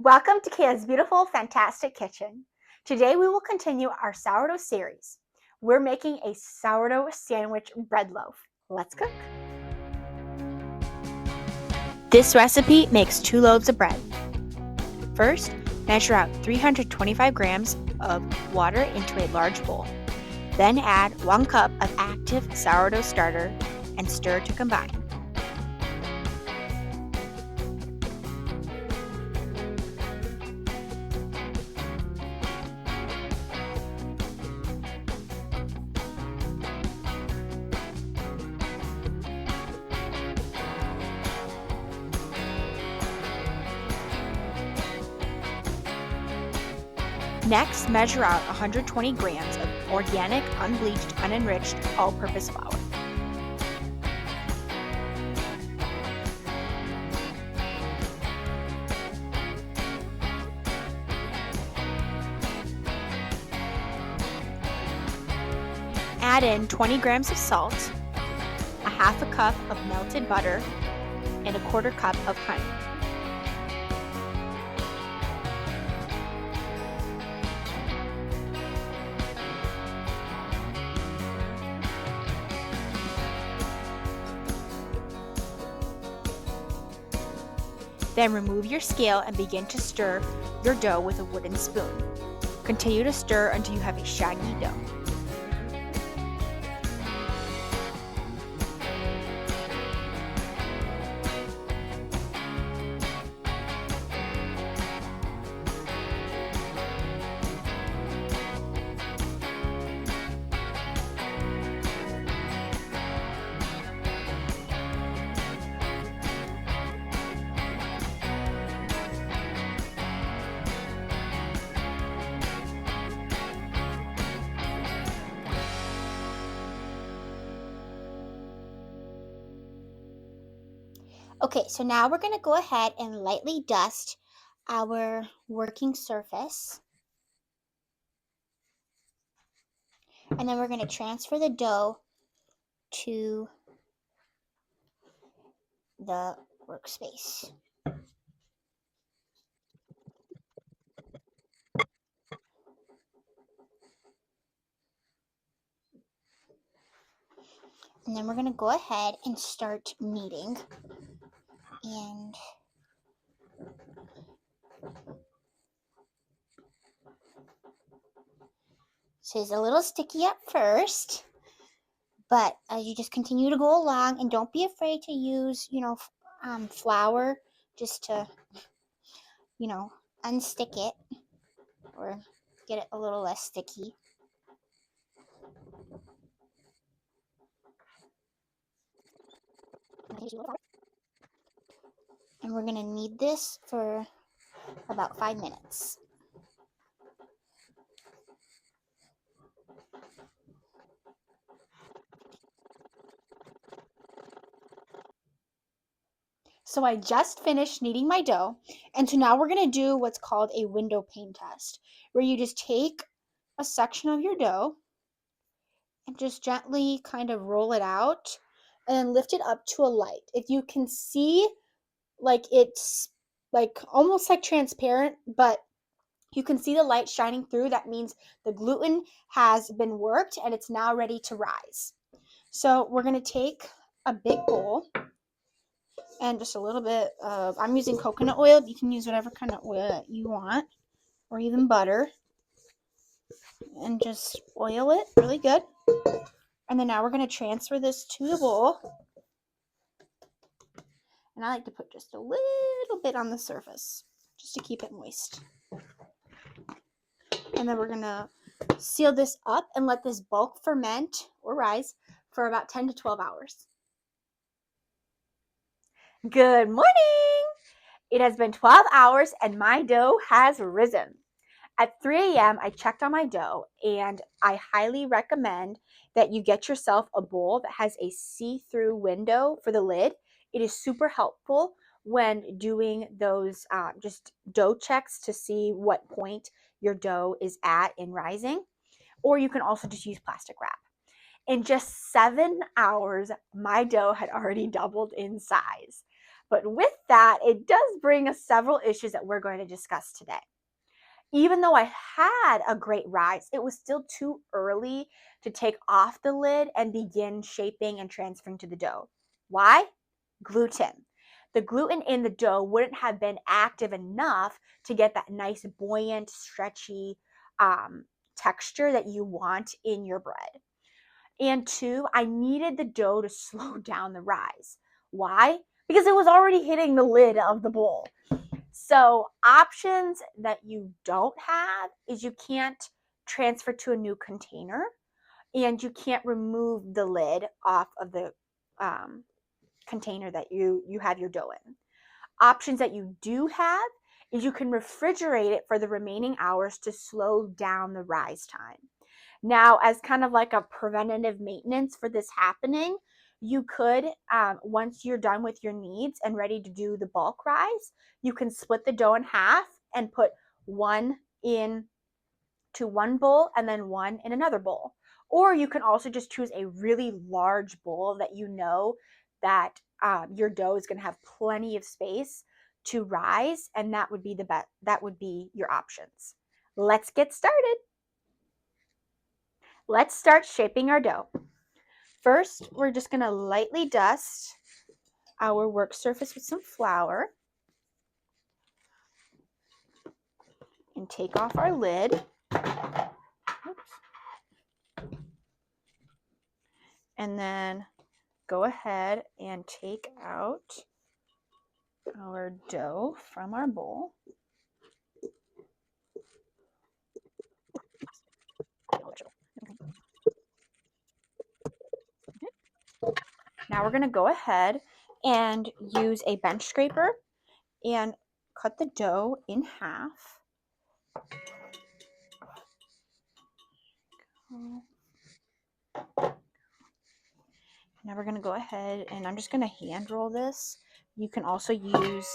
Welcome to Kayla's beautiful, fantastic kitchen. Today we will continue our sourdough series. We're making a sourdough sandwich bread loaf. Let's cook. This recipe makes 2 loaves of bread. First, measure out 325 grams of water into a large bowl. Then add 1 cup of active sourdough starter and stir to combine. Next, measure out 120 grams of organic, unbleached, unenriched, all-purpose flour. Add in 20 grams of salt, a half a cup of melted butter, and a quarter cup of honey. Then remove your scale and begin to stir your dough with a wooden spoon. Continue to stir until you have a shaggy dough. Okay, so now we're going to go ahead and lightly dust our working surface. And then we're going to transfer the dough to the workspace. And then we're going to go ahead and start kneading. And so it's a little sticky at first, but as you just continue to go along, and don't be afraid to use, flour just to, unstick it or get it a little less sticky. And we're going to knead this for about 5 minutes. So I just finished kneading my dough, and so now we're going to do what's called a window pane test, where you just take a section of your dough and just gently kind of roll it out and then lift it up to a light. If you can see, like, it's like almost like transparent, but you can see the light shining through, that means the gluten has been worked and it's now ready to rise. So we're going to take a big bowl and just a little bit of, I'm using coconut oil. You can use whatever kind of oil that you want, or even butter, and just oil it really good. And then now we're going to transfer this to the bowl. And I like to put just a little bit on the surface just to keep it moist. And then we're going to seal this up and let this bulk ferment or rise for about 10 to 12 hours. Good morning! It has been 12 hours and my dough has risen. At 3 a.m., I checked on my dough, and I highly recommend that you get yourself a bowl that has a see-through window for the lid. It is super helpful when doing those just dough checks to see what point your dough is at in rising. Or you can also just use plastic wrap. In just 7 hours, my dough had already doubled in size. But with that, it does bring us several issues that we're going to discuss today. Even though I had a great rise, it was still too early to take off the lid and begin shaping and transferring to the dough. Why? Gluten. The gluten in the dough wouldn't have been active enough to get that nice, buoyant, stretchy texture that you want in your bread. And two, I needed the dough to slow down the rise. Why? Because it was already hitting the lid of the bowl. So options that you don't have is you can't transfer to a new container and you can't remove the lid off of the container that you have your dough in. Options that you do have is you can refrigerate it for the remaining hours to slow down the rise time. Now, as kind of like a preventative maintenance for this happening, you could, once you're done with your kneads and ready to do the bulk rise, you can split the dough in half and put one in to one bowl and then one in another bowl. Or you can also just choose a really large bowl that you know that your dough is going to have plenty of space to rise, and that would be the best. That would be your options. Let's get started. Let's start shaping our dough. First, we're just going to lightly dust our work surface with some flour and take off our lid. Oops. And then go ahead and take out our dough from our bowl. Now we're going to go ahead and use a bench scraper and cut the dough in half. Now we're going to go ahead and I'm just going to hand roll this. You can also use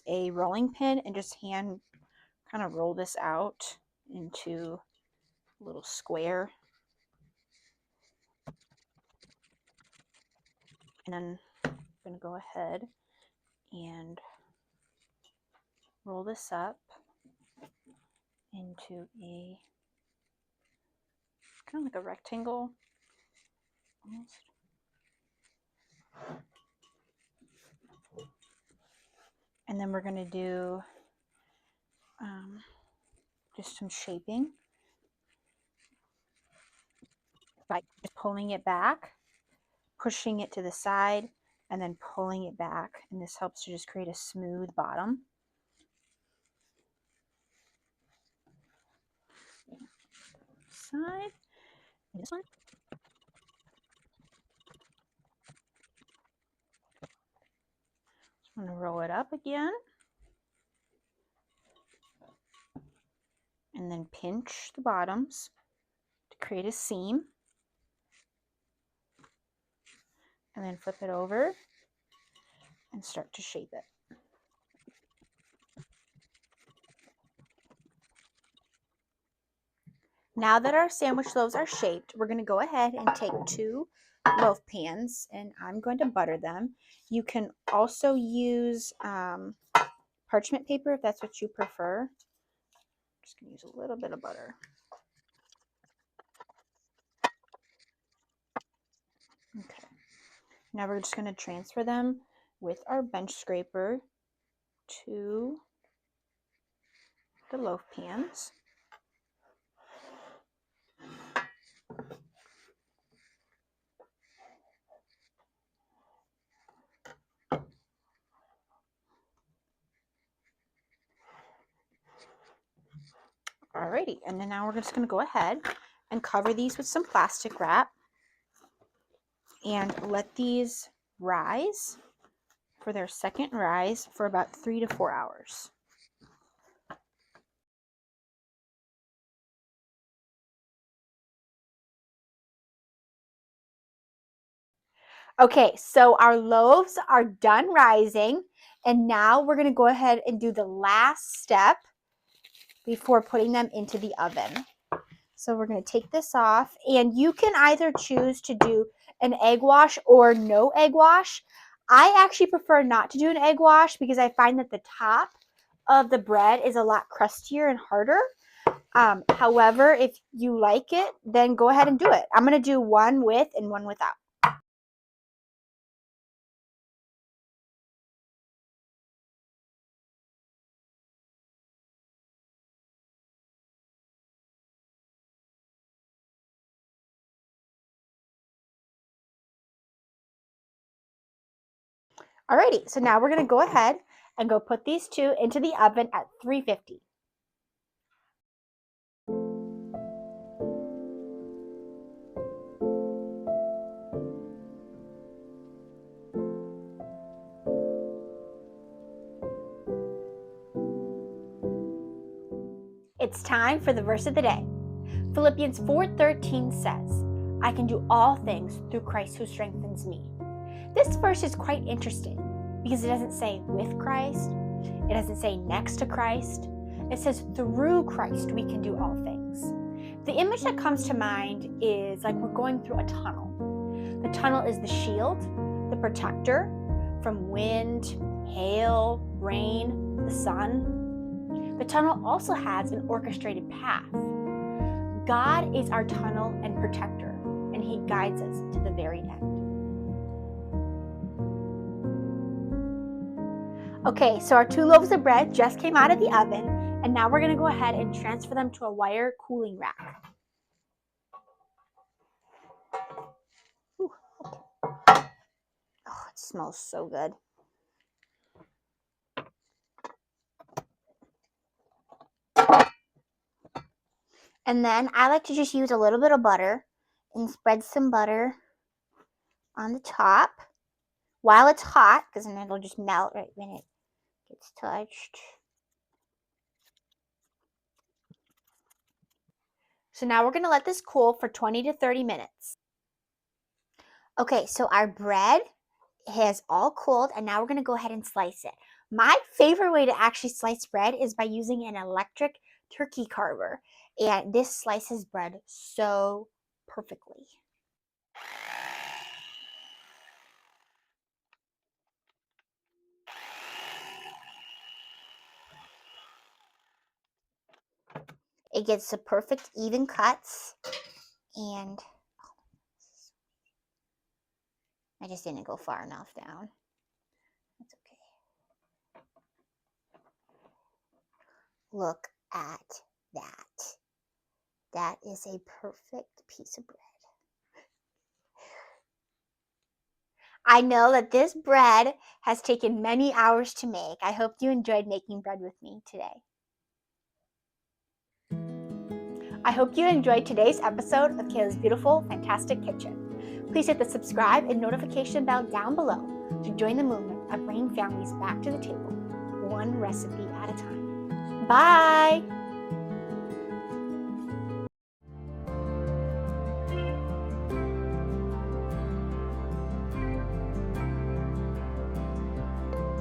a rolling pin and just hand kind of roll this out into a little square. And then I'm going to go ahead and roll this up into a kind of like a rectangle almost. And then we're going to do just some shaping by just pulling it back, pushing it to the side, and then pulling it back. And this helps to just create a smooth bottom. Side, and this one. I'm going to roll it up again. And then pinch the bottoms to create a seam. And then flip it over and start to shape it. Now that our sandwich loaves are shaped, we're going to go ahead and take 2 loaf pans and I'm going to butter them. You can also use parchment paper if that's what you prefer. I'm just going to use a little bit of butter. Okay. Now we're just going to transfer them with our bench scraper to the loaf pans. Alrighty, and then now we're just going to go ahead and cover these with some plastic wrap and let these rise for their second rise for about 3 to 4 hours. Okay, so our loaves are done rising, and now we're going to go ahead and do the last step before putting them into the oven. So we're going to take this off, and you can either choose to do an egg wash or no egg wash. I actually prefer not to do an egg wash because I find that the top of the bread is a lot crustier and harder. However, if you like it, then go ahead and do it. I'm going to do one with and one without. Alrighty, so now we're going to go ahead and go put these two into the oven at 350. It's time for the verse of the day. Philippians 4:13 says, I can do all things through Christ who strengthens me. This verse is quite interesting because it doesn't say with Christ, it doesn't say next to Christ, it says through Christ we can do all things. The image that comes to mind is like we're going through a tunnel. The tunnel is the shield, the protector from wind, hail, rain, the sun. The tunnel also has an orchestrated path. God is our tunnel and protector, and He guides us to the very end. Okay, so our 2 loaves of bread just came out of the oven, and now we're going to go ahead and transfer them to a wire cooling rack. Ooh. Oh, it smells so good. And then I like to just use a little bit of butter and spread some butter on the top while it's hot, because then it'll just melt right when it gets touched. So now we're going to let this cool for 20 to 30 minutes. Okay, so our bread has all cooled, and now we're going to go ahead and slice it. My favorite way to actually slice bread is by using an electric turkey carver, and this slices bread so perfectly. It gets the perfect even cuts, and I just didn't go far enough down. That's okay. Look at that. That is a perfect piece of bread. I know that this bread has taken many hours to make. I hope you enjoyed making bread with me today. I hope you enjoyed today's episode of Kayla's Beautiful, Fantastic Kitchen. Please hit the subscribe and notification bell down below to join the movement of bringing families back to the table, one recipe at a time. Bye!